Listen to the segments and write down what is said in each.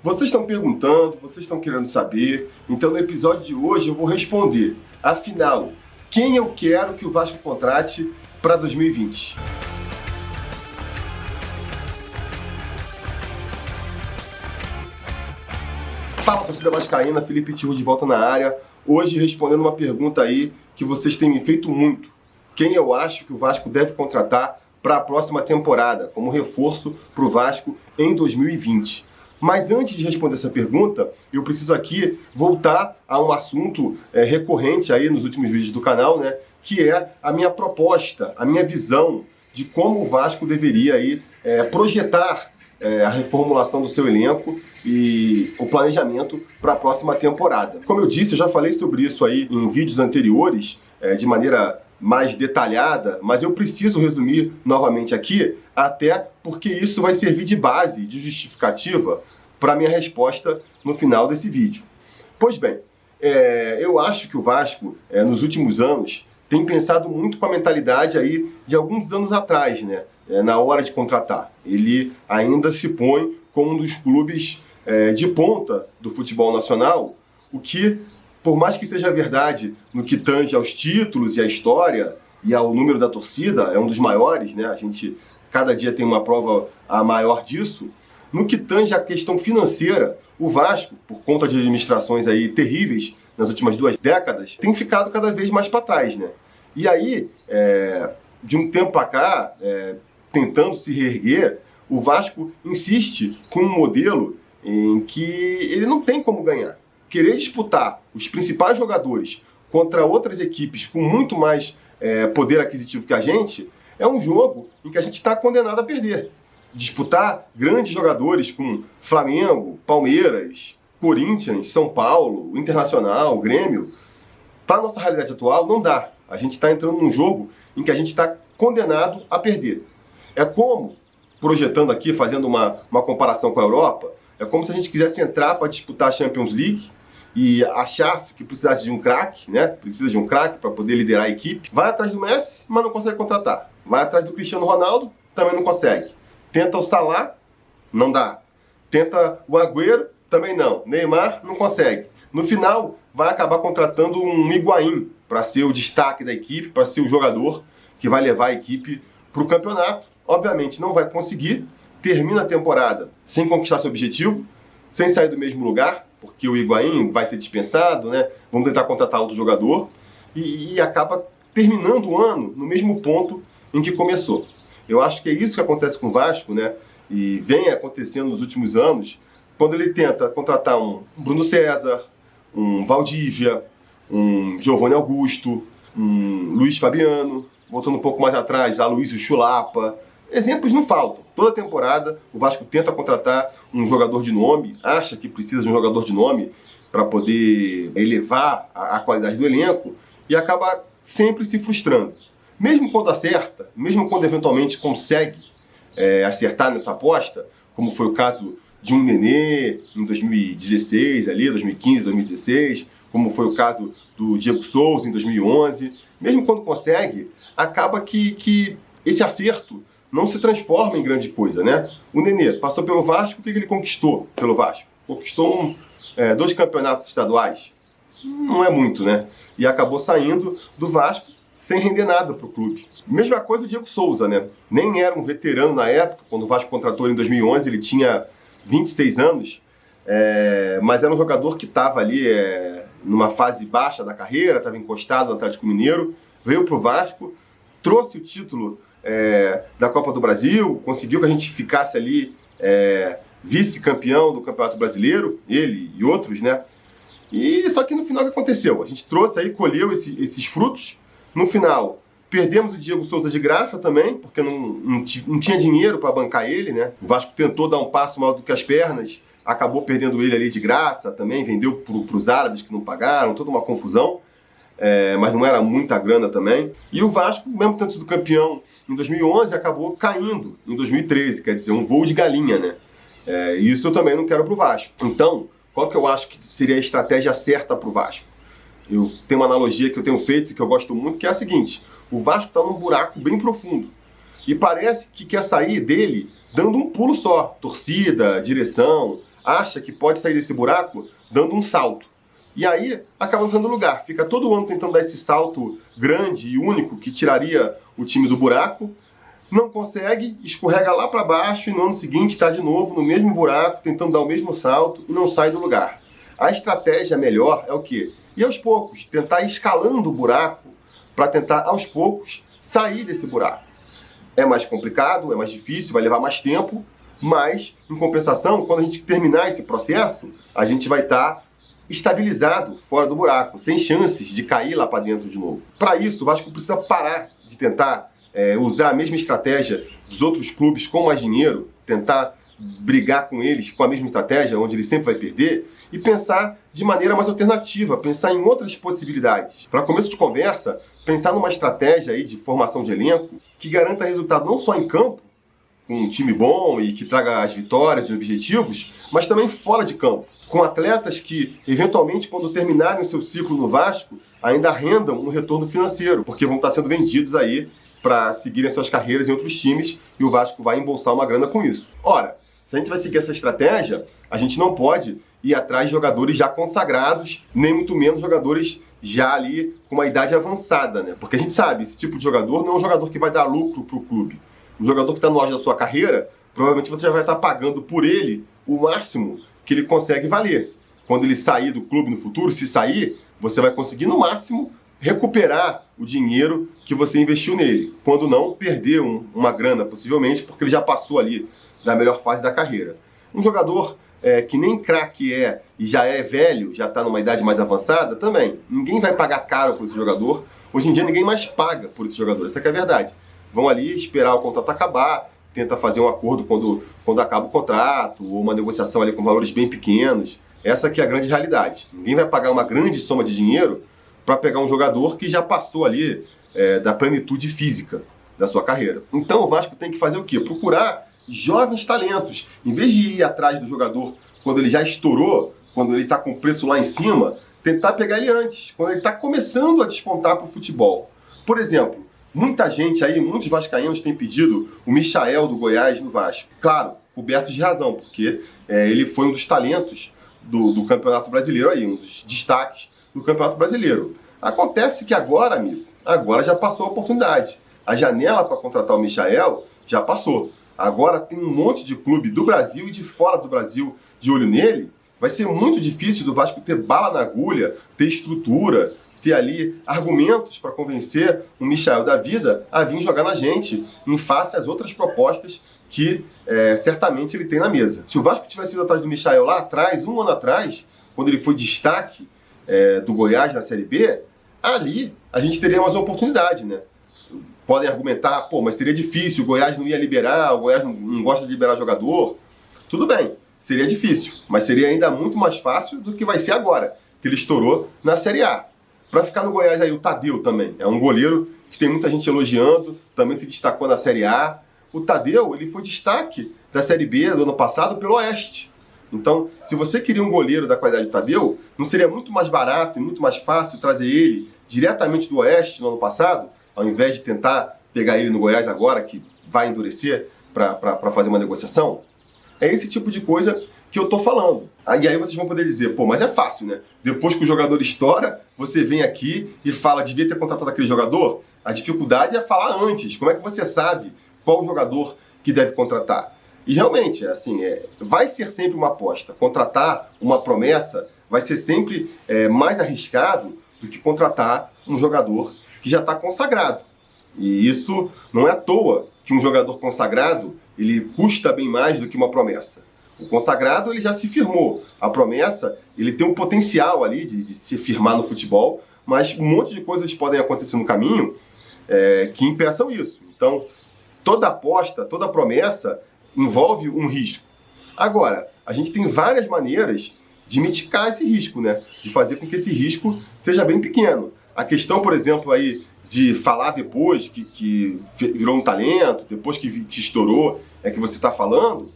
Vocês estão perguntando, vocês estão querendo saber, então no episódio de hoje eu vou responder. Afinal, quem eu quero que o Vasco contrate para 2020? Fala, torcida vascaína, Felipe Tiru de volta na área. Hoje respondendo uma pergunta aí que vocês têm me feito muito. Quem eu acho que o Vasco deve contratar para a próxima temporada, como reforço para o Vasco em 2020. Mas antes de responder essa pergunta, eu preciso aqui voltar a um assunto recorrente aí nos últimos vídeos do canal, né? Que é a minha proposta, a minha visão de como o Vasco deveria aí, projetar a reformulação do seu elenco e o planejamento para a próxima temporada. Como eu disse, eu já falei sobre isso aí em vídeos anteriores, de maneira mais detalhada, mas eu preciso resumir novamente aqui, até porque isso vai servir de base, de justificativa para a minha resposta no final desse vídeo. Pois bem, eu acho que o Vasco, nos últimos anos, tem pensado muito com a mentalidade aí de alguns anos atrás, né? Na hora de contratar. Ele ainda se põe como um dos clubes de ponta do futebol nacional, o que, por mais que seja verdade no que tange aos títulos e à história e ao número da torcida, é um dos maiores, né? A gente cada dia tem uma prova a maior disso. No que tange à questão financeira, o Vasco, por conta de administrações aí terríveis nas últimas 2 décadas, tem ficado cada vez mais para trás, né? E aí, de um tempo para cá, tentando se reerguer, o Vasco insiste com um modelo em que ele não tem como ganhar. Querer disputar os principais jogadores contra outras equipes com muito mais poder aquisitivo que a gente, é um jogo em que a gente está condenado a perder. Disputar grandes jogadores com Flamengo, Palmeiras, Corinthians, São Paulo, Internacional, Grêmio, para a nossa realidade atual não dá. A gente está entrando num jogo em que a gente está condenado a perder. É como, projetando aqui, fazendo uma comparação com a Europa, é como se a gente quisesse entrar para disputar a Champions League e achasse que precisasse de um craque, né? Precisa de um craque para poder liderar a equipe. Vai atrás do Messi, mas não consegue contratar. Vai atrás do Cristiano Ronaldo, também não consegue. Tenta o Salah, não dá. Tenta o Agüero, também não. Neymar, não consegue. No final, vai acabar contratando um Higuaín para ser o destaque da equipe, para ser o jogador que vai levar a equipe para o campeonato. Obviamente não vai conseguir, termina a temporada sem conquistar seu objetivo, sem sair do mesmo lugar, porque o Higuaín vai ser dispensado, né? Vamos tentar contratar outro jogador, e acaba terminando o ano no mesmo ponto em que começou. Eu acho que é isso que acontece com o Vasco, né? E vem acontecendo nos últimos anos, quando ele tenta contratar um Bruno César, um Valdívia, um Giovanni Augusto, um Luiz Fabiano, voltando um pouco mais atrás, Aloysio Chulapa. Exemplos não faltam. Toda temporada o Vasco tenta contratar um jogador de nome, acha que precisa de um jogador de nome para poder elevar a qualidade do elenco e acaba sempre se frustrando. Mesmo quando acerta, mesmo quando eventualmente consegue acertar nessa aposta, como foi o caso de um Nenê em 2016, ali, 2015, 2016, como foi o caso do Diego Souza em 2011, mesmo quando consegue, acaba que esse acerto não se transforma em grande coisa, né? O Nenê passou pelo Vasco, o que ele conquistou pelo Vasco? Conquistou 2 campeonatos estaduais. Não é muito, né? E acabou saindo do Vasco sem render nada para o clube. Mesma coisa o Diego Souza, né? Nem era um veterano na época, quando o Vasco contratou ele em 2011, ele tinha 26 anos, mas era um jogador que estava ali numa fase baixa da carreira, estava encostado no Atlético Mineiro, veio para o Vasco, trouxe o título da Copa do Brasil, conseguiu que a gente ficasse ali vice-campeão do Campeonato Brasileiro, ele e outros, né? E só que no final o que aconteceu? A gente trouxe aí, colheu esses frutos. No final, perdemos o Diego Souza de graça também, porque não tinha dinheiro para bancar ele, né? O Vasco tentou dar um passo maior do que as pernas, acabou perdendo ele ali de graça também, vendeu para os árabes que não pagaram, toda uma confusão. Mas não era muita grana também. E o Vasco, mesmo tendo sido campeão em 2011, acabou caindo em 2013, quer dizer, um voo de galinha, né? Isso eu também não quero para o Vasco. Então, qual que eu acho que seria a estratégia certa para o Vasco? Eu tenho uma analogia que eu tenho feito e que eu gosto muito, que é a seguinte: o Vasco está num buraco bem profundo e parece que quer sair dele dando um pulo só. Torcida, direção, acha que pode sair desse buraco dando um salto. E aí acaba saindo do lugar. Fica todo ano tentando dar esse salto grande e único que tiraria o time do buraco. Não consegue, escorrega lá para baixo e no ano seguinte está de novo no mesmo buraco, tentando dar o mesmo salto e não sai do lugar. A estratégia melhor é o quê? Ir aos poucos, tentar ir escalando o buraco para tentar aos poucos sair desse buraco. É mais complicado, é mais difícil, vai levar mais tempo, mas em compensação, quando a gente terminar esse processo, a gente vai estar estabilizado fora do buraco, sem chances de cair lá para dentro de novo. Para isso, o Vasco precisa parar de tentar usar a mesma estratégia dos outros clubes com mais dinheiro, tentar brigar com eles com a mesma estratégia, onde ele sempre vai perder, e pensar de maneira mais alternativa, pensar em outras possibilidades. Para começo de conversa, pensar numa estratégia aí de formação de elenco que garanta resultado não só em campo, com um time bom e que traga as vitórias e objetivos, mas também fora de campo, com atletas que, eventualmente, quando terminarem o seu ciclo no Vasco, ainda rendam um retorno financeiro, porque vão estar sendo vendidos aí para seguirem suas carreiras em outros times e o Vasco vai embolsar uma grana com isso. Ora, se a gente vai seguir essa estratégia, a gente não pode ir atrás de jogadores já consagrados, nem muito menos jogadores já ali com uma idade avançada, né? Porque a gente sabe, esse tipo de jogador não é um jogador que vai dar lucro para o clube. Um jogador que está no auge da sua carreira, provavelmente você já vai estar pagando por ele o máximo que ele consegue valer. Quando ele sair do clube no futuro, se sair, você vai conseguir no máximo recuperar o dinheiro que você investiu nele. Quando não, perder uma grana, possivelmente, porque ele já passou ali da melhor fase da carreira. Um jogador que nem craque é e já é velho, já está numa idade mais avançada, também. Ninguém vai pagar caro por esse jogador. Hoje em dia ninguém mais paga por esse jogador, essa que é a verdade. Vão ali esperar o contrato acabar, tenta fazer um acordo quando acaba o contrato, ou uma negociação ali com valores bem pequenos. Essa que é a grande realidade. Ninguém vai pagar uma grande soma de dinheiro para pegar um jogador que já passou ali da plenitude física da sua carreira. Então o Vasco tem que fazer o quê? Procurar jovens talentos. Em vez de ir atrás do jogador quando ele já estourou, quando ele está com o preço lá em cima, tentar pegar ele antes, quando ele está começando a despontar para o futebol. Por exemplo, muita gente aí, muitos vascaínos têm pedido o Michael do Goiás no Vasco. Claro, coberto de razão, porque ele foi um dos talentos do Campeonato Brasileiro aí, um dos destaques do Campeonato Brasileiro. Acontece que agora, amigo, agora já passou a oportunidade. A janela para contratar o Michael já passou. Agora tem um monte de clube do Brasil e de fora do Brasil de olho nele. Vai ser muito difícil do Vasco ter bala na agulha, ter estrutura, ter ali argumentos para convencer o Michael da vida a vir jogar na gente, em face às outras propostas que certamente ele tem na mesa. Se o Vasco tivesse ido atrás do Michael lá atrás, um ano atrás, quando ele foi destaque do Goiás na Série B, ali a gente teria mais uma oportunidade, né? Podem argumentar, pô, mas seria difícil, o Goiás não ia liberar, o Goiás não gosta de liberar jogador. Tudo bem, seria difícil, mas seria ainda muito mais fácil do que vai ser agora, que ele estourou na Série A. Para ficar no Goiás aí, o Tadeu também, é um goleiro que tem muita gente elogiando, também se destacou na Série A. O Tadeu, ele foi destaque da Série B do ano passado pelo Oeste. Então, se você queria um goleiro da qualidade do Tadeu, não seria muito mais barato e muito mais fácil trazer ele diretamente do Oeste no ano passado, ao invés de tentar pegar ele no Goiás agora, que vai endurecer para fazer uma negociação? É esse tipo de coisa que eu tô falando. E aí vocês vão poder dizer, pô, mas é fácil, né? Depois que o jogador estoura, você vem aqui e fala, devia ter contratado aquele jogador? A dificuldade é falar antes. Como é que você sabe qual o jogador que deve contratar? E realmente, assim, vai ser sempre uma aposta. Contratar uma promessa vai ser sempre mais arriscado do que contratar um jogador que já está consagrado. E isso não é à toa que um jogador consagrado ele custa bem mais do que uma promessa. O consagrado ele já se firmou. A promessa ele tem um potencial ali de se firmar no futebol, mas um monte de coisas podem acontecer no caminho que impeçam isso. Então, toda aposta, toda promessa envolve um risco. Agora, a gente tem várias maneiras de mitigar esse risco, né? De fazer com que esse risco seja bem pequeno. A questão, por exemplo, aí de falar depois que virou um talento, depois que estourou, que você está falando,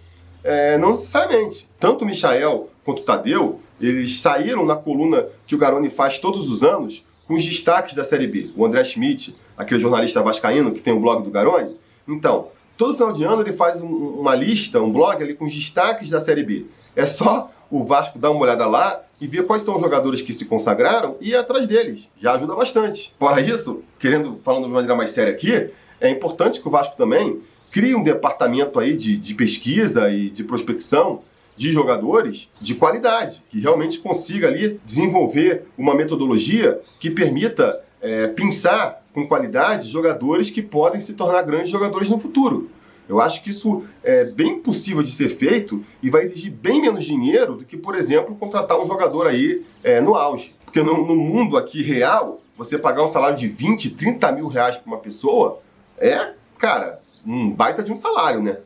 não necessariamente. Tanto o Michael quanto o Tadeu, eles saíram na coluna que o Garoni faz todos os anos com os destaques da Série B. O André Schmidt, aquele jornalista vascaíno que tem o blog do Garoni. Então, Todo final de ano ele faz uma lista, um blog ali com os destaques da Série B. É só o Vasco dar uma olhada lá e ver quais são os jogadores que se consagraram e ir atrás deles. Já ajuda bastante. Fora isso, falando de maneira mais séria aqui, é importante que o Vasco também crie um departamento aí de pesquisa e de prospecção de jogadores de qualidade, que realmente consiga ali desenvolver uma metodologia que permita pensar com qualidade jogadores que podem se tornar grandes jogadores no futuro. Eu acho que isso é bem possível de ser feito e vai exigir bem menos dinheiro do que, por exemplo, contratar um jogador aí no auge. Porque no mundo aqui real, você pagar um salário de 20, 30 mil reais para uma pessoa cara, um baita de um salário, né?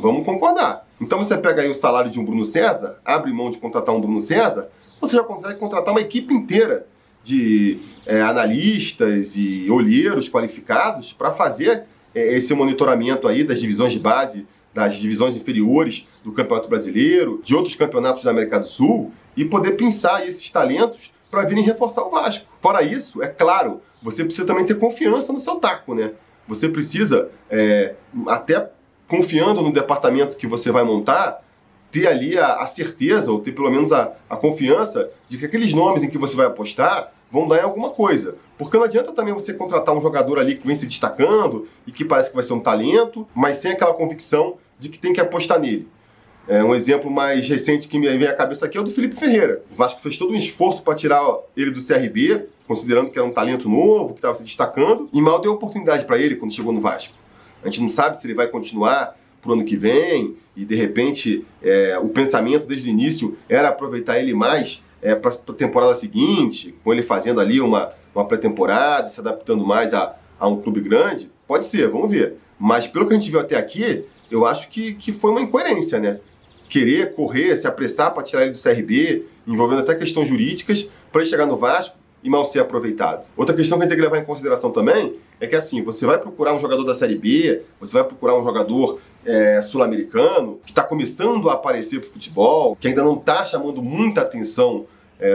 Vamos concordar. Então você pega aí o salário de um Bruno César, abre mão de contratar um Bruno César, você já consegue contratar uma equipe inteira de analistas e olheiros qualificados para fazer esse monitoramento aí das divisões de base, das divisões inferiores do Campeonato Brasileiro, de outros campeonatos da América do Sul, e poder pensar esses talentos para virem reforçar o Vasco. Fora isso, é claro, você precisa também ter confiança no seu taco, né? Você precisa, até confiando no departamento que você vai montar, ter ali a certeza, ou ter pelo menos a confiança de que aqueles nomes em que você vai apostar vão dar em alguma coisa. Porque não adianta também você contratar um jogador ali que vem se destacando e que parece que vai ser um talento, mas sem aquela convicção de que tem que apostar nele. Um exemplo mais recente que me vem à cabeça aqui é o do Felipe Ferreira. O Vasco fez todo um esforço para tirar ele do CRB, considerando que era um talento novo, que estava se destacando, e mal deu oportunidade para ele quando chegou no Vasco. A gente não sabe se ele vai continuar pro ano que vem, e de repente o pensamento desde o início era aproveitar ele mais para a temporada seguinte, com ele fazendo ali uma pré-temporada, se adaptando mais a um clube grande. Pode ser, vamos ver. Mas pelo que a gente viu até aqui, eu acho que foi uma incoerência, né? Querer correr, se apressar para tirar ele do CRB, envolvendo até questões jurídicas, para ele chegar no Vasco e mal ser aproveitado. Outra questão que a gente tem que levar em consideração também é que, assim, você vai procurar um jogador da Série B, você vai procurar um jogador sul-americano, que está começando a aparecer para o futebol, que ainda não está chamando muita atenção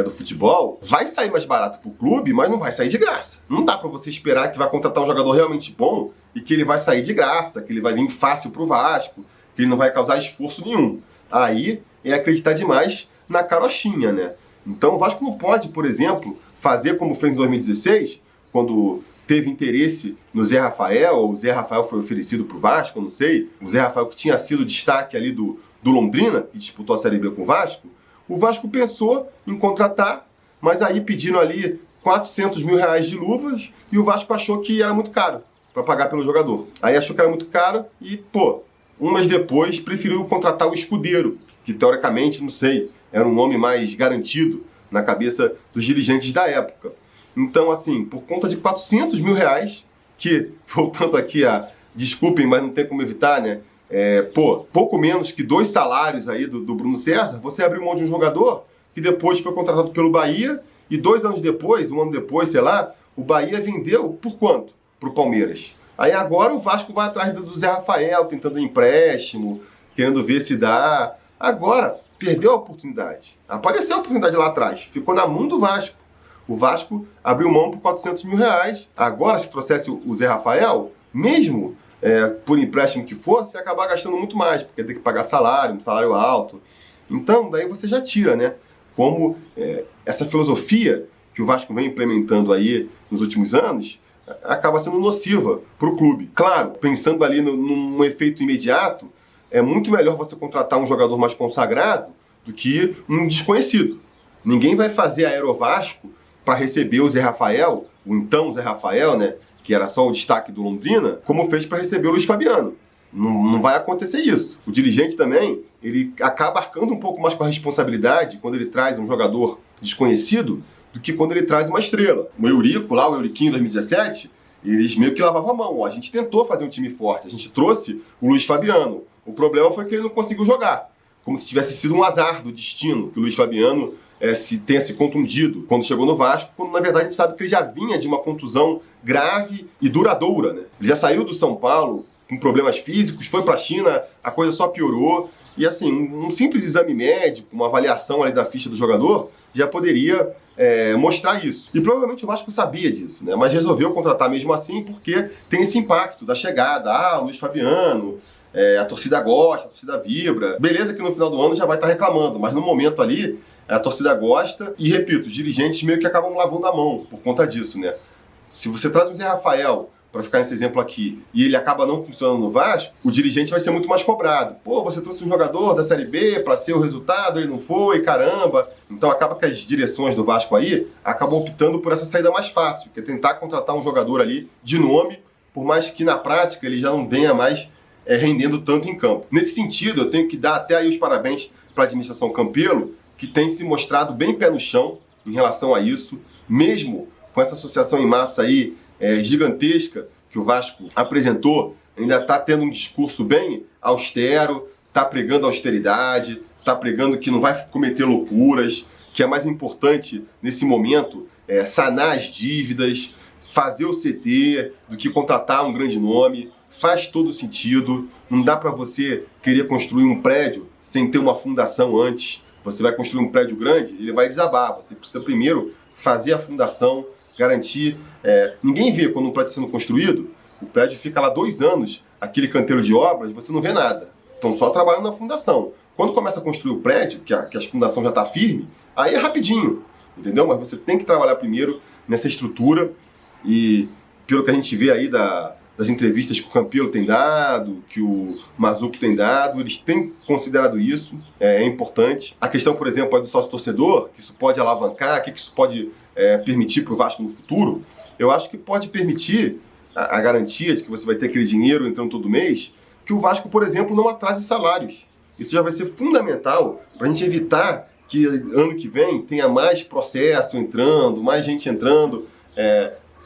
do futebol, vai sair mais barato para o clube, mas não vai sair de graça. Não dá para você esperar que vai contratar um jogador realmente bom e que ele vai sair de graça, que ele vai vir fácil para o Vasco, que ele não vai causar esforço nenhum. Aí é acreditar demais na carochinha, né? Então o Vasco não pode, por exemplo, fazer como fez em 2016, quando teve interesse no Zé Rafael, ou o Zé Rafael foi oferecido para o Vasco, eu não sei, o Zé Rafael que tinha sido destaque ali do Londrina, que disputou a Série B com o Vasco pensou em contratar, mas aí pediram ali 400 mil reais de luvas, e o Vasco achou que era muito caro para pagar pelo jogador. Aí achou que era muito caro e, um mês depois preferiu contratar o Escudeiro, que teoricamente, não sei, era um nome mais garantido na cabeça dos dirigentes da época. Então, assim, por conta de 400 mil reais, que, voltando aqui desculpem, mas não tem como evitar, né? Pouco menos que 2 salários aí do Bruno César, você abriu mão de um jogador que depois foi contratado pelo Bahia e 2 anos depois, 1 ano depois, sei lá, o Bahia vendeu por quanto para o Palmeiras? Aí agora o Vasco vai atrás do Zé Rafael, tentando um empréstimo, querendo ver se dá. Agora, perdeu a oportunidade. Apareceu a oportunidade lá atrás, ficou na mão do Vasco. O Vasco abriu mão por 400 mil reais. Agora, se trouxesse o Zé Rafael, mesmo por empréstimo que fosse, ia acabar gastando muito mais, porque tem que pagar salário, um salário alto. Então, daí você já tira, né? Como essa filosofia que o Vasco vem implementando aí nos últimos anos acaba sendo nociva para o clube. Claro, pensando ali num efeito imediato, é muito melhor você contratar um jogador mais consagrado do que um desconhecido. Ninguém vai fazer Aerovasco para receber o Zé Rafael, o então Zé Rafael, né, que era só o destaque do Londrina, como fez para receber o Luiz Fabiano. Não vai acontecer isso. O dirigente também, ele acaba arcando um pouco mais com a responsabilidade quando ele traz um jogador desconhecido do que quando ele traz uma estrela. O Eurico, lá, o Euriquinho em 2017, eles meio que lavavam a mão. A gente tentou fazer um time forte, a gente trouxe o Luiz Fabiano. O problema foi que ele não conseguiu jogar. Como se tivesse sido um azar do destino, que o Luiz Fabiano tenha se contundido quando chegou no Vasco, quando na verdade a gente sabe que ele já vinha de uma contusão grave e duradoura, né? Ele já saiu do São Paulo com problemas físicos, foi para a China, a coisa só piorou, E assim, um simples exame médico, uma avaliação ali da ficha do jogador, já poderia mostrar isso. E provavelmente o Vasco sabia disso, né? Mas resolveu contratar mesmo assim porque tem esse impacto da chegada. Luiz Fabiano, a torcida gosta, a torcida vibra. Beleza que no final do ano já vai estar reclamando, mas no momento ali a torcida gosta e, repito, os dirigentes meio que acabam lavando a mão por conta disso, né? Se você traz o Zé Rafael, para ficar nesse exemplo aqui, e ele acaba não funcionando no Vasco, o dirigente vai ser muito mais cobrado. Pô, você trouxe um jogador da Série B para ser o resultado, ele não foi, caramba. Então acaba que as direções do Vasco aí acabam optando por essa saída mais fácil, que é tentar contratar um jogador ali de nome, por mais que na prática ele já não venha mais rendendo tanto em campo. Nesse sentido, eu tenho que dar até aí os parabéns para a administração Campelo, que tem se mostrado bem pé no chão em relação a isso, mesmo com essa associação em massa aí gigantesca que o Vasco apresentou, ainda está tendo um discurso bem austero, está pregando austeridade, está pregando que não vai cometer loucuras, que é mais importante nesse momento sanar as dívidas, fazer o CT do que contratar um grande nome. Faz todo sentido. Não dá para você querer construir um prédio sem ter uma fundação antes. Você vai construir um prédio grande, ele vai desabar. Você precisa primeiro fazer a fundação, garantir. Ninguém vê quando um prédio está sendo construído, o prédio fica lá 2 anos, aquele canteiro de obras, você não vê nada. Estão só trabalhando na fundação. Quando começa a construir o prédio, que a fundação já está firme, aí é rapidinho, entendeu? Mas você tem que trabalhar primeiro nessa estrutura e, pelo que a gente vê aí das entrevistas que o Campelo tem dado, que o Mazzucco tem dado, eles têm considerado isso, é importante. A questão, por exemplo, do sócio-torcedor, que isso pode alavancar, que isso pode permitir para o Vasco no futuro, eu acho que pode permitir a garantia de que você vai ter aquele dinheiro entrando todo mês, que o Vasco, por exemplo, não atrase salários. Isso já vai ser fundamental para a gente evitar que ano que vem tenha mais processo entrando, mais gente entrando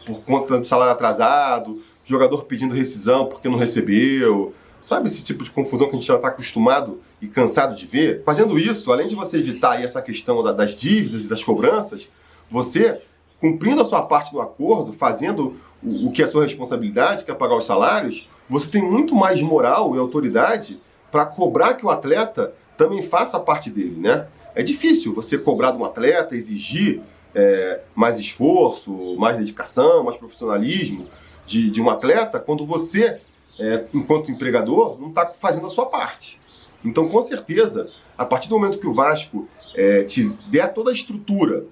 por conta do salário atrasado, jogador pedindo rescisão porque não recebeu. Sabe esse tipo de confusão que a gente já está acostumado e cansado de ver? Fazendo isso, além de você evitar aí essa questão das dívidas e das cobranças, você, cumprindo a sua parte do acordo, fazendo o que é a sua responsabilidade, que é pagar os salários, você tem muito mais moral e autoridade para cobrar que o atleta também faça a parte dele, né? É difícil você cobrar de um atleta, exigir mais esforço, mais dedicação, mais profissionalismo de um atleta, quando você, enquanto empregador, não está fazendo a sua parte. Então, com certeza, a partir do momento que o Vasco te der toda a estrutura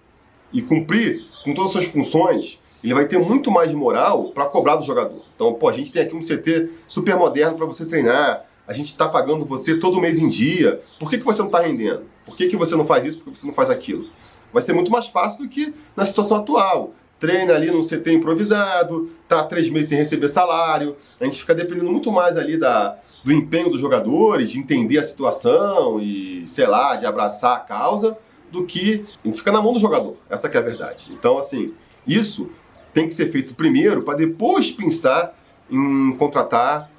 e cumprir com todas as suas funções, ele vai ter muito mais moral para cobrar do jogador. Então, a gente tem aqui um CT super moderno para você treinar, a gente está pagando você todo mês em dia, por que você não está rendendo? Por que você não faz isso, por que você não faz aquilo? Vai ser muito mais fácil do que na situação atual. Treina ali num CT improvisado, tá 3 meses sem receber salário, a gente fica dependendo muito mais ali do empenho dos jogadores, de entender a situação e, sei lá, de abraçar a causa, do que a gente fica na mão do jogador. Essa que é a verdade. Então, assim, isso tem que ser feito primeiro para depois pensar em contratar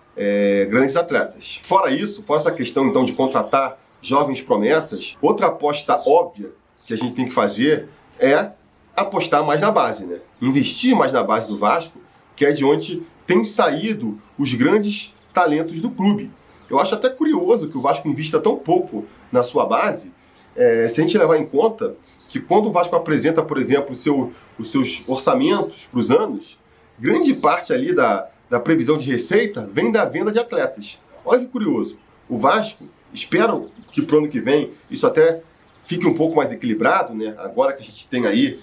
grandes atletas. Fora isso, fora essa questão então de contratar jovens promessas, outra aposta óbvia que a gente tem que fazer é apostar mais na base, né? Investir mais na base do Vasco, que é de onde tem saído os grandes talentos do clube. Eu acho até curioso que o Vasco invista tão pouco na sua base, se a gente levar em conta que quando o Vasco apresenta, por exemplo, os seus orçamentos para os anos, grande parte ali da previsão de receita vem da venda de atletas. Olha que curioso. O Vasco, espero que para o ano que vem isso até fique um pouco mais equilibrado, né? Agora que a gente tem aí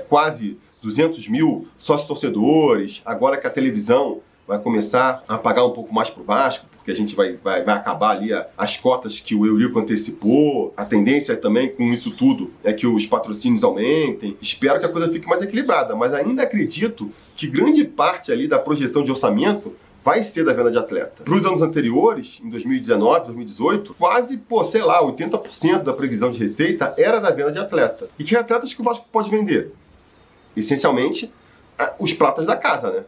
quase 200 mil sócios-torcedores, agora que a televisão vai começar a pagar um pouco mais para o Vasco, porque a gente vai acabar ali as cotas que o Eurico antecipou. A tendência também com isso tudo é que os patrocínios aumentem. Espero que a coisa fique mais equilibrada, mas ainda acredito que grande parte ali da projeção de orçamento vai ser da venda de atleta. Para os anos anteriores, em 2019, 2018, quase, 80% da previsão de receita era da venda de atleta. E que atletas que o Vasco pode vender? Essencialmente, os pratas da casa, né?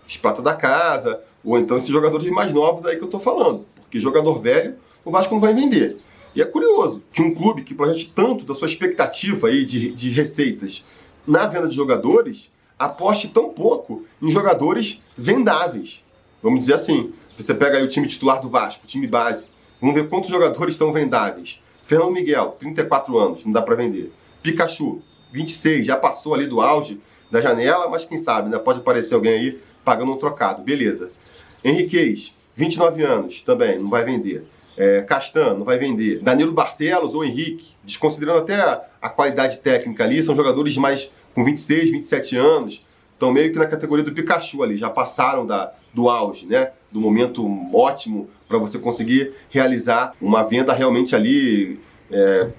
Os pratas da casa, ou então esses jogadores mais novos aí que eu tô falando. Porque jogador velho, o Vasco não vai vender. E é curioso que um clube que projete tanto da sua expectativa aí de receitas na venda de jogadores, aposte tão pouco em jogadores vendáveis. Vamos dizer assim, você pega aí o time titular do Vasco, o time base, Vamos ver quantos jogadores são vendáveis. Fernando Miguel, 34 anos, não dá para vender. Pikachu, 26, já passou ali do auge da janela, mas quem sabe, né? Pode aparecer alguém aí pagando um trocado, beleza. Henriquez, 29 anos, também, não vai vender. Castan, não vai vender. Danilo Barcelos ou Henrique, desconsiderando até a qualidade técnica ali, são jogadores mais com 26, 27 anos, estão meio que na categoria do Pikachu ali, já passaram do auge, né? Do momento ótimo para você conseguir realizar uma venda realmente ali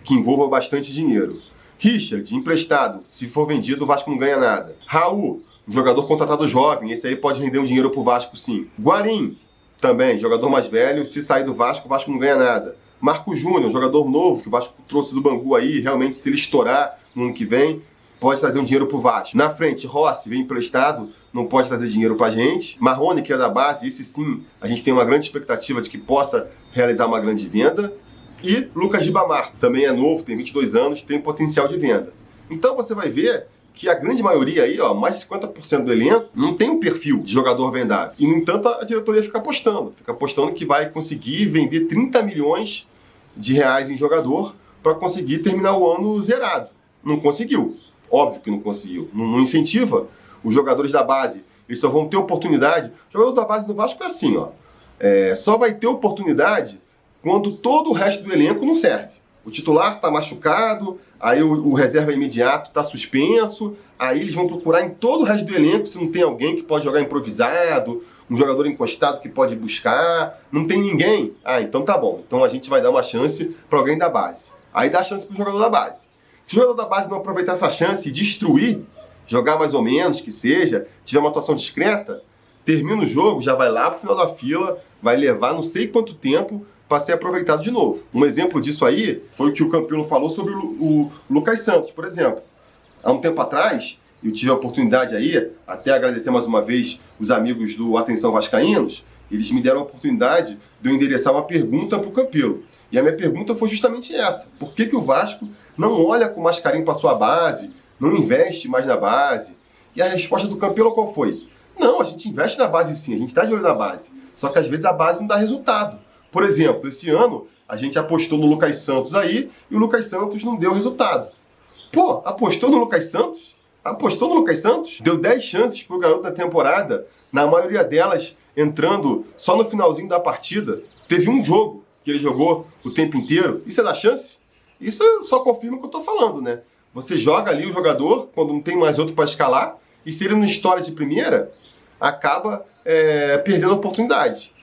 que envolva bastante dinheiro. Richard, emprestado, se for vendido o Vasco não ganha nada. Raul, jogador contratado jovem, esse aí pode render um dinheiro pro Vasco sim. Guarim, também, jogador mais velho, se sair do Vasco, o Vasco não ganha nada. Marco Júnior, jogador novo, que o Vasco trouxe do Bangu aí, realmente se ele estourar no ano que vem, pode trazer um dinheiro pro Vasco. Na frente, Rossi, vem emprestado, não pode trazer dinheiro pra gente. Marrone, que é da base, esse sim, a gente tem uma grande expectativa de que possa realizar uma grande venda. E Lucas Ribamar, também é novo, tem 22 anos, tem potencial de venda. Então você vai ver que a grande maioria aí, ó, mais de 50% do elenco, não tem um perfil de jogador vendável. E, no entanto, a diretoria fica apostando que vai conseguir vender 30 milhões de reais em jogador para conseguir terminar o ano zerado. Não conseguiu. Óbvio que não conseguiu. Não incentiva os jogadores da base. Eles só vão ter oportunidade. O jogador da base do Vasco é assim, ó. Só vai ter oportunidade quando todo o resto do elenco não serve. O titular está machucado, aí o reserva imediato está suspenso, aí eles vão procurar em todo o resto do elenco se não tem alguém que pode jogar improvisado, um jogador encostado que pode buscar, não tem ninguém. Então tá bom, então a gente vai dar uma chance para alguém da base. Aí dá chance para o jogador da base. Se o jogador da base não aproveitar essa chance e destruir, jogar mais ou menos, que seja, tiver uma atuação discreta, termina o jogo, já vai lá pro final da fila, vai levar não sei quanto tempo para ser aproveitado de novo. Um exemplo disso aí foi o que o Campino falou sobre o Lucas Santos, por exemplo. Há um tempo atrás, eu tive a oportunidade aí, até agradecer mais uma vez os amigos do Atenção Vascaínos, eles me deram a oportunidade de eu endereçar uma pergunta para o Campelo. E a minha pergunta foi justamente essa. Por que o Vasco não olha com mais carinho para sua base, não investe mais na base? E a resposta do Campelo qual foi? Não, a gente investe na base sim, a gente está de olho na base. Só que às vezes a base não dá resultado. Por exemplo, esse ano a gente apostou no Lucas Santos aí e o Lucas Santos não deu resultado. Pô, apostou no Lucas Santos? Apostou no Lucas Santos? Deu 10 chances pro garoto na temporada, na maioria delas entrando só no finalzinho da partida. Teve um jogo que ele jogou o tempo inteiro. Isso é dar chance? Isso só confirma o que eu tô falando, né? Você joga ali o jogador quando não tem mais outro para escalar e se ele não estoura de primeira, acaba perdendo a oportunidade.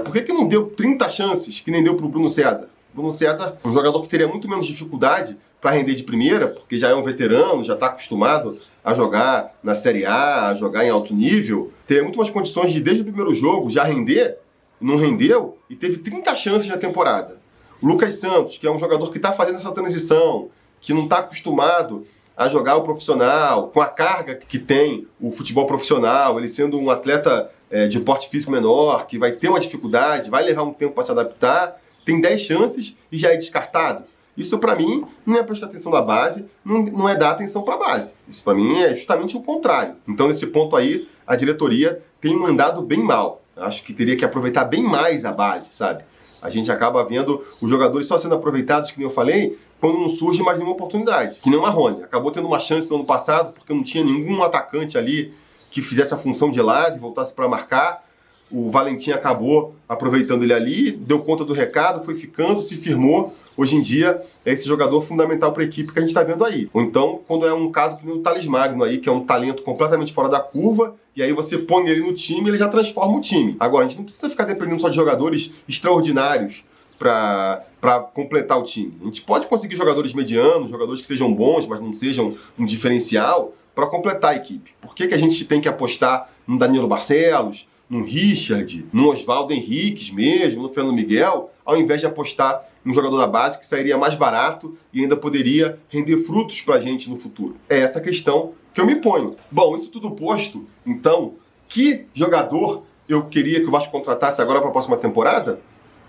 Por que não deu 30 chances, que nem deu para o Bruno César? Bruno César, um jogador que teria muito menos dificuldade para render de primeira, porque já é um veterano, já está acostumado a jogar na Série A, a jogar em alto nível, teria muito mais condições de, desde o primeiro jogo, já render, não rendeu, e teve 30 chances na temporada. O Lucas Santos, que é um jogador que está fazendo essa transição, que não está acostumado a jogar o profissional, com a carga que tem o futebol profissional, ele sendo um atleta de porte físico menor, que vai ter uma dificuldade, vai levar um tempo para se adaptar, tem 10 chances e já é descartado. Isso para mim não é prestar atenção na base, não é dar atenção para a base. Isso para mim é justamente o contrário. Então nesse ponto aí, a diretoria tem mandado bem mal. Acho que teria que aproveitar bem mais a base, sabe? A gente acaba vendo os jogadores só sendo aproveitados, que nem eu falei, quando não surge mais nenhuma oportunidade. Que nem o Marrone. Acabou tendo uma chance no ano passado, porque não tinha nenhum atacante ali que fizesse a função de lado e voltasse para marcar. O Valentim acabou aproveitando ele ali, deu conta do recado, foi ficando, se firmou. Hoje em dia é esse jogador fundamental para a equipe que a gente está vendo aí. Ou então, quando é um caso que nem o Thales Magno aí, que é um talento completamente fora da curva, e aí você põe ele no time e ele já transforma o time. Agora, a gente não precisa ficar dependendo só de jogadores extraordinários para completar o time. A gente pode conseguir jogadores medianos, jogadores que sejam bons, mas não sejam um diferencial, para completar a equipe. Por que a gente tem que apostar no Danilo Barcelos, no Richard, no Oswaldo Henriques mesmo, no Fernando Miguel, ao invés de apostar no jogador da base que sairia mais barato e ainda poderia render frutos pra gente no futuro? É essa questão que eu me ponho. Bom, isso tudo posto, então, que jogador eu queria que o Vasco contratasse agora para a próxima temporada?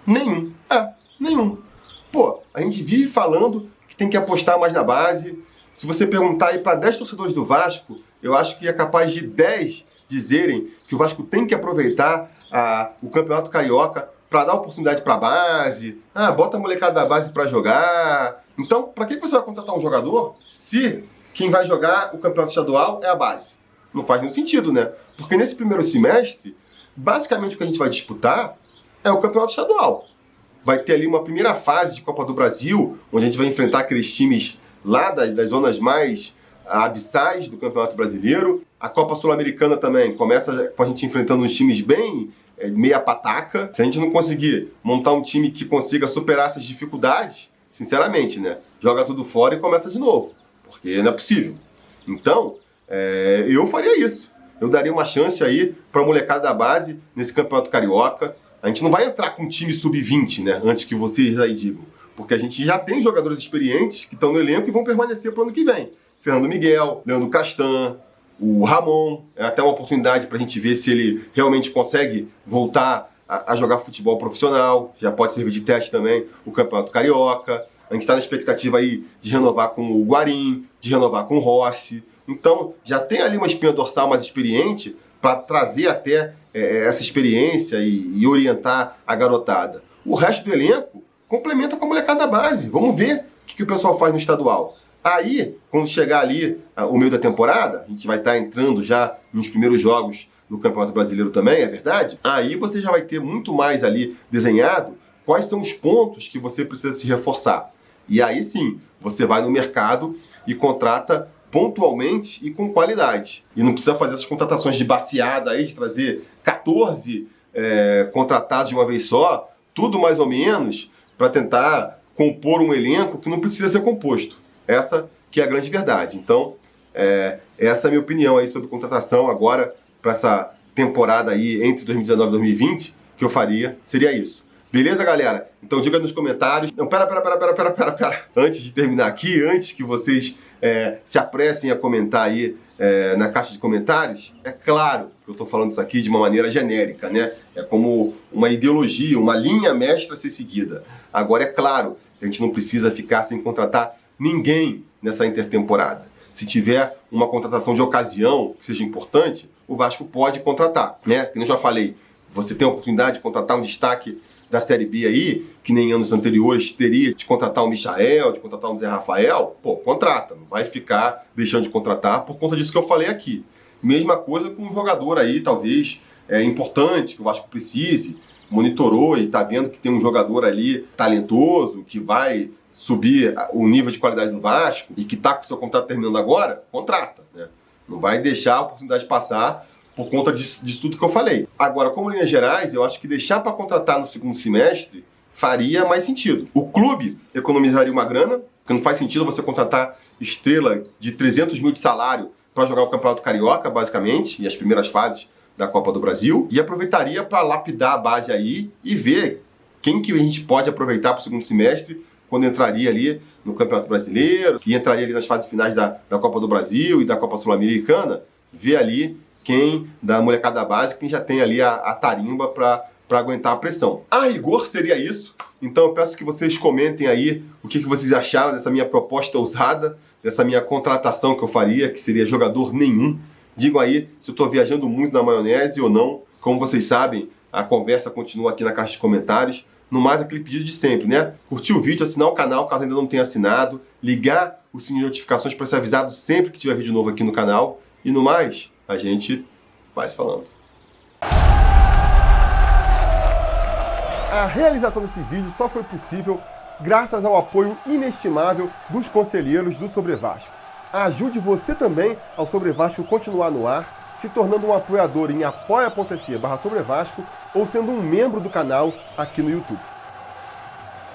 Nenhum. Nenhum. Pô, a gente vive falando que tem que apostar mais na base. Se você perguntar aí para 10 torcedores do Vasco, eu acho que é capaz de 10 dizerem que o Vasco tem que aproveitar o Campeonato Carioca para dar oportunidade para a base. Ah, bota a molecada da base para jogar. Então, para que você vai contratar um jogador se quem vai jogar o campeonato estadual é a base? Não faz nenhum sentido, né? Porque nesse primeiro semestre, basicamente o que a gente vai disputar é o campeonato estadual. Vai ter ali uma primeira fase de Copa do Brasil, onde a gente vai enfrentar aqueles times lá das zonas mais abissais do Campeonato Brasileiro. A Copa Sul-Americana também começa com a gente enfrentando uns times bem meia pataca. Se a gente não conseguir montar um time que consiga superar essas dificuldades, sinceramente, né? Joga tudo fora e começa de novo, porque não é possível. Então, eu faria isso. Eu daria uma chance aí para a molecada da base nesse Campeonato Carioca. A gente não vai entrar com um time sub-20, né? Antes que vocês aí digam. Porque a gente já tem jogadores experientes que estão no elenco e vão permanecer para o ano que vem. Fernando Miguel, Leandro Castan, o Ramon. É até uma oportunidade para a gente ver se ele realmente consegue voltar a jogar futebol profissional. Já pode servir de teste também o Campeonato Carioca. A gente está na expectativa aí de renovar com o Guarim, de renovar com o Rossi. Então, já tem ali uma espinha dorsal mais experiente para trazer até essa experiência e orientar a garotada. O resto do elenco complementa com a molecada da base. Vamos ver o que o pessoal faz no estadual. Aí, quando chegar ali o meio da temporada, a gente vai estar entrando já nos primeiros jogos do Campeonato Brasileiro também, é verdade? Aí você já vai ter muito mais ali desenhado quais são os pontos que você precisa se reforçar. E aí sim, você vai no mercado e contrata pontualmente e com qualidade. E não precisa fazer essas contratações de baseada aí, de trazer 14 contratados de uma vez só, tudo mais ou menos, para tentar compor um elenco que não precisa ser composto. Essa que é a grande verdade. Então, essa é a minha opinião aí sobre contratação agora para essa temporada aí entre 2019 e 2020, que eu faria, seria isso. Beleza, galera? Então diga nos comentários. Não, pera. Antes de terminar aqui, antes que vocês se apressem a comentar aí na caixa de comentários, é claro que eu estou falando isso aqui de uma maneira genérica, né? É como uma ideologia, uma linha mestra a ser seguida. Agora, é claro que a gente não precisa ficar sem contratar ninguém nessa intertemporada. Se tiver uma contratação de ocasião que seja importante, o Vasco pode contratar, né? Como eu já falei, você tem a oportunidade de contratar um destaque da Série B aí, que nem anos anteriores teria, de contratar o Michael, de contratar o Zé Rafael, pô, contrata, não vai ficar deixando de contratar por conta disso que eu falei aqui. Mesma coisa com um jogador aí, talvez, importante, que o Vasco precise, monitorou e tá vendo que tem um jogador ali talentoso, que vai subir o nível de qualidade do Vasco e que tá com o seu contrato terminando agora, contrata, né? Não vai deixar a oportunidade passar por conta disso tudo que eu falei. Agora, como linhas gerais, eu acho que deixar para contratar no segundo semestre faria mais sentido. O clube economizaria uma grana, porque não faz sentido você contratar estrela de 300 mil de salário para jogar o Campeonato Carioca, basicamente, e as primeiras fases da Copa do Brasil, e aproveitaria para lapidar a base aí e ver quem que a gente pode aproveitar para o segundo semestre, quando entraria ali no Campeonato Brasileiro, e entraria ali nas fases finais da Copa do Brasil e da Copa Sul-Americana, ver ali quem da molecada da base, quem já tem ali a tarimba para aguentar a pressão. A rigor seria isso, então eu peço que vocês comentem aí o que vocês acharam dessa minha proposta ousada, dessa minha contratação que eu faria, que seria jogador nenhum. Digam aí se eu estou viajando muito na maionese ou não. Como vocês sabem, a conversa continua aqui na caixa de comentários. No mais, aquele pedido de sempre, né? Curtir o vídeo, assinar o canal caso ainda não tenha assinado, ligar o sininho de notificações para ser avisado sempre que tiver vídeo novo aqui no canal. E no mais, a gente vai se falando. A realização desse vídeo só foi possível graças ao apoio inestimável dos conselheiros do Sobre Vasco. Ajude você também ao Sobre Vasco continuar no ar, se tornando um apoiador em apoia.se/Sobre Vasco ou sendo um membro do canal aqui no YouTube.